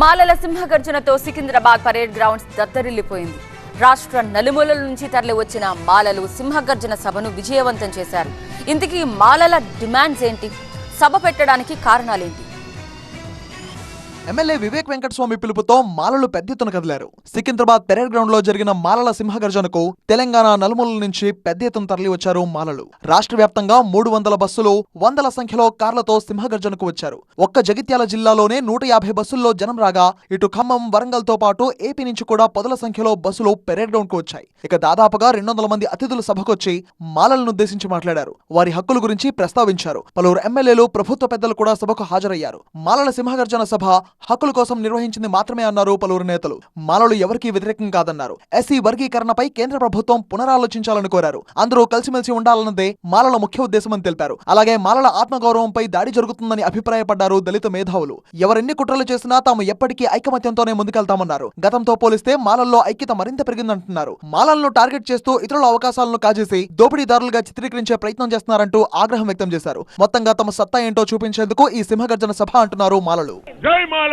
మాలల సింహగర్జనతో Secunderabad parade grounds దత్తరిల్లిపోయింది. రాష్ట్ర నలుమూలల నుంచి తరలి వచ్చిన మాలలు సింహగర్జన సభను విజయవంతం చేశారు. ఇంతకీ మాలల డిమాండ్స్ ఏంటి? సభ పెట్టడానికి కారణాలేంటి? ఎమ్మెల్యే వివేక్ వెంకటస్వామి పిలుపుతో మాలలు పెద్ద ఎత్తున కదిలారు. సికింద్రాబాద్ పెరేడ్ గ్రౌండ్ లో జరిగిన మాలల సింహగర్జనకు తెలంగాణ నలుమూలల నుంచి పెద్ద ఎత్తున తరలి వచ్చారు మాలలు. రాష్ట్ర వ్యాప్తంగా 300 బస్సులు, వందల సంఖ్యలో కార్లతో సింహగర్జనకు వచ్చారు. ఒక్క జగిత్యాల జిల్లాలోనే 150 బస్సుల్లో జనం రాగా, ఇటు ఖమ్మం, వరంగల్ తో పాటు ఏపీ నుంచి కూడా పదుల సంఖ్యలో బస్సులు పెరేడ్ గ్రౌండ్ కు వచ్చాయి. ఇక దాదాపుగా 200 మంది అతిథులు సభకొచ్చి మాలలను ఉద్దేశించి మాట్లాడారు. వారి హక్కుల గురించి ప్రస్తావించారు. పలువురు ఎమ్మెల్యేలు, ప్రభుత్వ పెద్దలు కూడా సభకు హాజరయ్యారు. మాలల సింహగర్జన సభ హక్కుల కోసం నిర్వహించింది మాత్రమే అన్నారు పలువురు నేతలు. మాలలు ఎవరికీ వ్యతిరేకం కాదన్నారు. ఎస్సీ వర్గీకరణపై కేంద్ర ప్రభుత్వం పునరాలోచించాలని కోరారు. అందరూ కలిసిమెలిసి ఉండాలన్నదే మాలల ముఖ్య ఉద్దేశమని తెలిపారు. అలాగే మాలల ఆత్మగౌరవంపై దాడి జరుగుతుందని అభిప్రాయపడ్డారు దళిత మేధావులు. ఎవరెన్ని కుట్రలు చేసినా తాము ఎప్పటికీ ఐకమత్యంతోనే ముందుకెళ్తామన్నారు. గతంతో పోలిస్తే మాలల్లో ఐక్యత మరింత పెరిగిందంటున్నారు. మాలలను టార్గెట్ చేస్తూ ఇతరుల అవకాశాలను కాజేసి దోపిడీదారులుగా చిత్రీకరించే ప్రయత్నం చేస్తున్నారంటూ ఆగ్రహం వ్యక్తం చేశారు. మొత్తంగా తమ సత్తా ఏంటో చూపించేందుకు ఈ సింహగర్జన సభ అంటున్నారు మాలలు. జై మాలా.